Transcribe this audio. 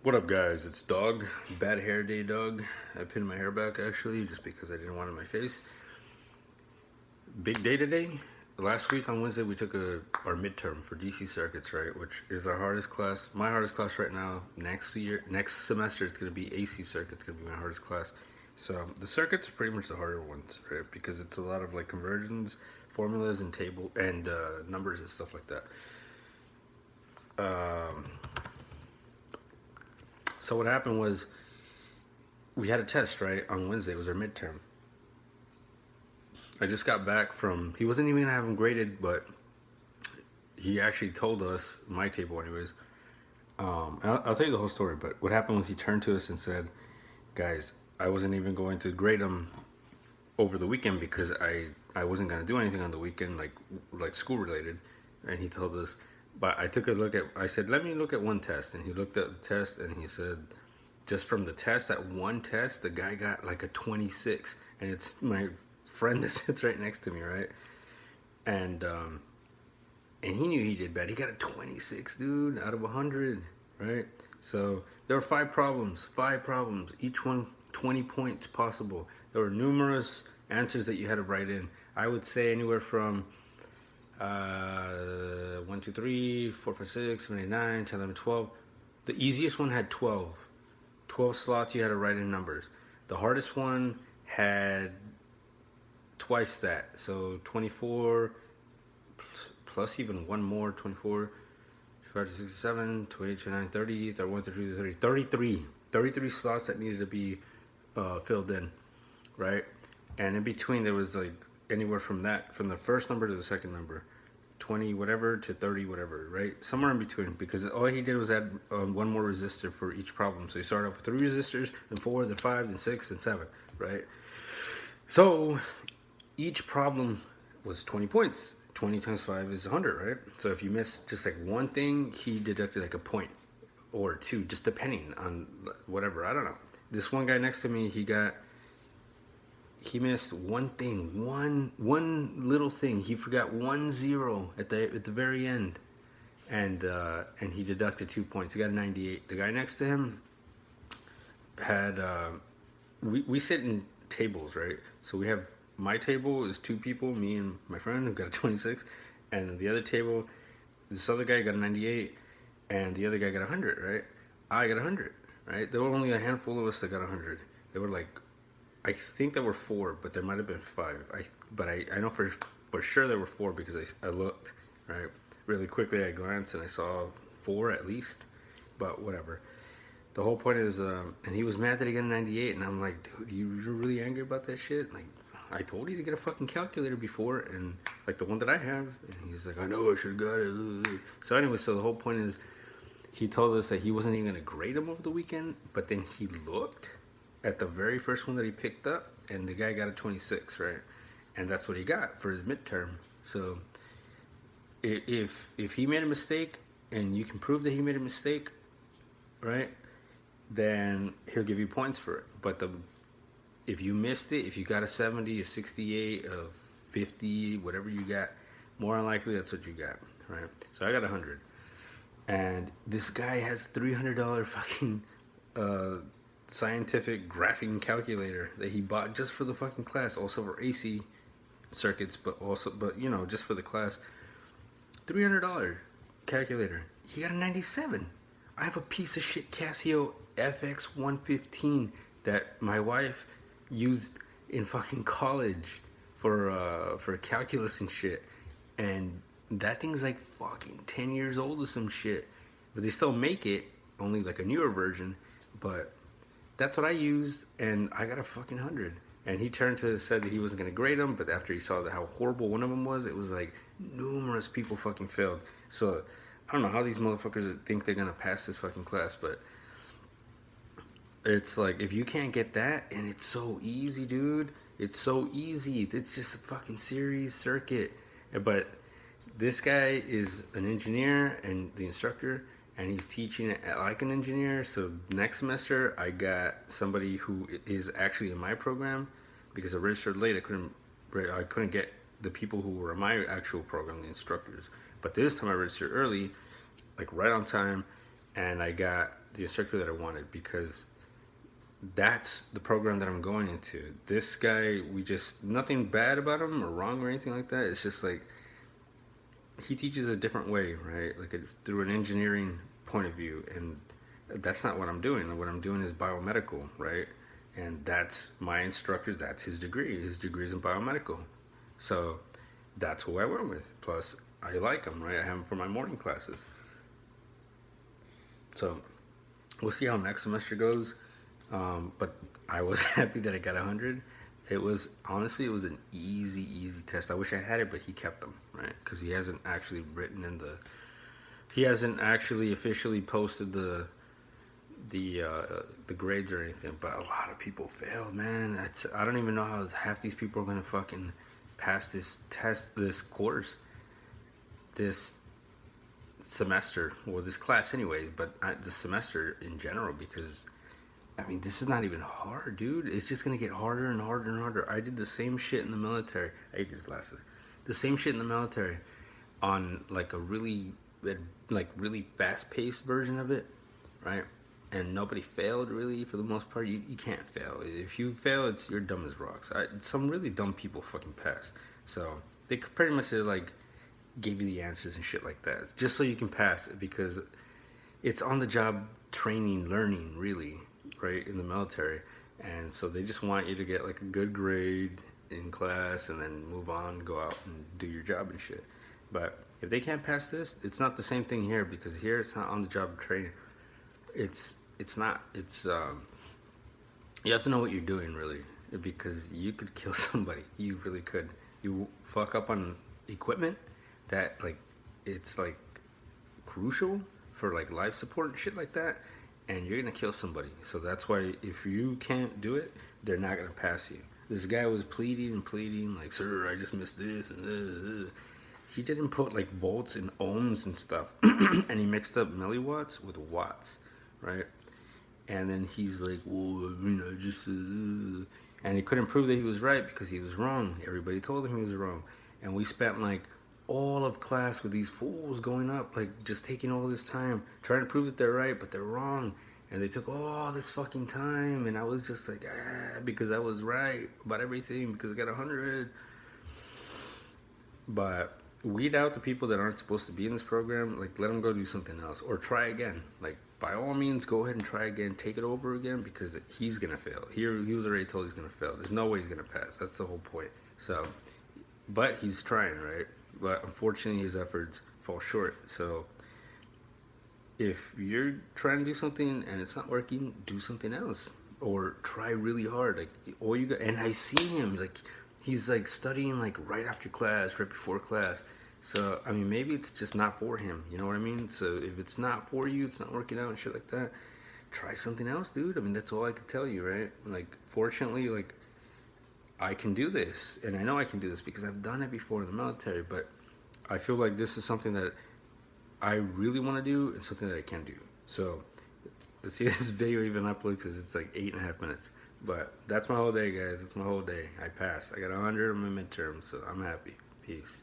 What up, guys? It's Doug. Bad hair day, Doug. I pinned my hair back actually just because I didn't want it in my face. Big day today. Last week on Wednesday, we took our midterm for DC circuits, right? Which is our hardest class. My hardest class right now. Next semester, it's going to be AC circuits. Going to be my hardest class. So the circuits are pretty much the harder ones, right? Because it's a lot of like conversions, formulas, and table and numbers and stuff like that. So what happened was we had a test, right, on Wednesday. It was our midterm. I just got back from, he wasn't even going to have them graded, but he actually told us, my table anyways. I'll tell you the whole story, but what happened was he turned to us and said, guys, I wasn't even going to grade them over the weekend because I wasn't going to do anything on the weekend, like school related. And he told us, but I took a look at, I said, let me look at one test. And he looked at the test and he said, just from the test, that one test, the guy got like a 26. And it's my friend that sits right next to me, right? And he knew he did bad. He got a 26, dude, out of 100, right? So there were five problems, each one 20 points possible. There were numerous answers that you had to write in. I would say anywhere from 1, 2, 3, 4, 5, 6, 7, 8, 9, 10, 11, 12. The easiest one had 12 slots you had to write in numbers. The hardest one had twice that, so 24 plus even one more, 24, 25, 67, 28, 29, 30, 31, 32, 30, 33 slots that needed to be filled in, right? And in between there was like anywhere from the first number to the second number, 20 whatever to 30 whatever, right? Somewhere in between, because all he did was add one more resistor for each problem. So he started off with 3 resistors, then 4, then 5, then 6, then 7, right? So each problem was 20 points. 20 times 5 is 100, right? So if you miss just like one thing, he deducted like a point or two, just depending on whatever. I don't know. This one guy next to me, he missed one thing, one little thing. He forgot 1 0 at the very end, and he deducted 2 points. He got a 98. The guy next to him had we sit in tables, right? So we have, my table is 2 people, me and my friend, who got a 26, and the other table, this other guy got a 98, and the other guy got 100, right? I got 100, right? There were only a handful of us that got 100. There were like, I think there were 4, but there might have been 5. I know for sure there were 4 because I looked, right? Really quickly I glanced and I saw 4 at least, but whatever. The whole point is, and he was mad that he got a 98, and I'm like, dude, you're really angry about that shit? Like, I told you to get a fucking calculator before, and like the one that I have. And he's like, I know I should have got it. So anyway, so the whole point is, he told us that he wasn't even gonna grade him over the weekend, but then he looked at the very first one that he picked up, and the guy got a 26, right? And that's what he got for his midterm. So if he made a mistake, and you can prove that he made a mistake, right, then he'll give you points for it. But if you missed it, if you got a 70, a 68, a 50, whatever you got, more than likely that's what you got, right? So I got 100. And this guy has $300 fucking scientific graphing calculator that he bought just for the fucking class, also for AC circuits, but you know, just for the class. $300 calculator. He got a 97. I have a piece of shit Casio FX 115 that my wife used in fucking college for calculus and shit, and that thing's like fucking 10 years old or some shit, but they still make it, only like a newer version. But that's what I used, and I got a fucking 100. And he said that he wasn't gonna grade them, but after he saw how horrible one of them was, it was like numerous people fucking failed. So I don't know how these motherfuckers think they're gonna pass this fucking class, but it's like, if you can't get that, and it's so easy, dude. It's so easy. It's just a fucking series circuit. But this guy is an engineer and the instructor, and he's teaching it like an engineer. So next semester, I got somebody who is actually in my program, because I registered late. I couldn't get the people who were in my actual program, the instructors. But this time I registered early, like right on time, and I got the instructor that I wanted because that's the program that I'm going into. This guy, we just, nothing bad about him or wrong or anything like that. It's just like he teaches a different way, right? Like through an engineering point of view, and that's not what I'm doing. What I'm doing is biomedical, right? And that's my instructor. That's his degree. His degree is in biomedical, so that's who I went with. Plus, I like him, right? I have him for my morning classes. So we'll see how next semester goes. But I was happy that I got 100. It was honestly, it was an easy test. I wish I had it, but he kept them, right? Because he hasn't actually written in the, he hasn't actually officially posted the grades or anything. But a lot of people failed, man. I don't even know how half these people are gonna fucking pass this test, this course, this semester, or this class anyway. But the semester in general, because I mean, this is not even hard, dude. It's just gonna get harder and harder and harder. I did the same shit in the military. I hate these glasses. The same shit in the military on like a really, like really fast-paced version of it, right? And nobody failed really for the most part. You can't fail. If you fail, you're dumb as rocks. Some really dumb people fucking passed. So they pretty much like gave you the answers and shit like that. It's just so you can pass it because it's on the job training, learning really. Right, in the military, and so they just want you to get like a good grade in class and then move on, go out and do your job and shit. But if they can't pass this, it's not the same thing here, because here it's not on the job training. It's not. You have to know what you're doing really, because you could kill somebody. You really could. You fuck up on equipment that like it's like crucial for like life support and shit like that, and you're gonna kill somebody. So that's why if you can't do it, they're not gonna pass you. This guy was pleading, like, sir, I just missed this and this. He didn't put like volts and ohms and stuff, and he mixed up milliwatts with watts, right? And then he's like, well, I mean, I just, and he couldn't prove that he was right because he was wrong. Everybody told him he was wrong, and we spent like all of class with these fools going up, like just taking all this time trying to prove that they're right, but they're wrong. And they took all this fucking time, and I was just like, because I was right about everything, because I got 100. But weed out the people that aren't supposed to be in this program. Like, let them go do something else or try again. Like, by all means, go ahead and try again, take it over again, because he's gonna fail. He was already told he's gonna fail. There's no way he's gonna pass. That's the whole point. So, but he's trying, right? But unfortunately, his efforts fall short. So if you're trying to do something and it's not working, do something else or try really hard. Like, all you got, and I see him like he's like studying like right after class, right before class. So I mean, maybe it's just not for him. You know what I mean? So if it's not for you, it's not working out and shit like that, try something else, dude. I mean, that's all I could tell you, right? Like, fortunately, like, I can do this, and I know I can do this because I've done it before in the military. But I feel like this is something that I really want to do and something that I can do. So let's see if this video even uploads, because it's like 8.5 minutes. But that's my whole day, guys. That's my whole day. I passed. I got 100 on my midterm, so I'm happy. Peace.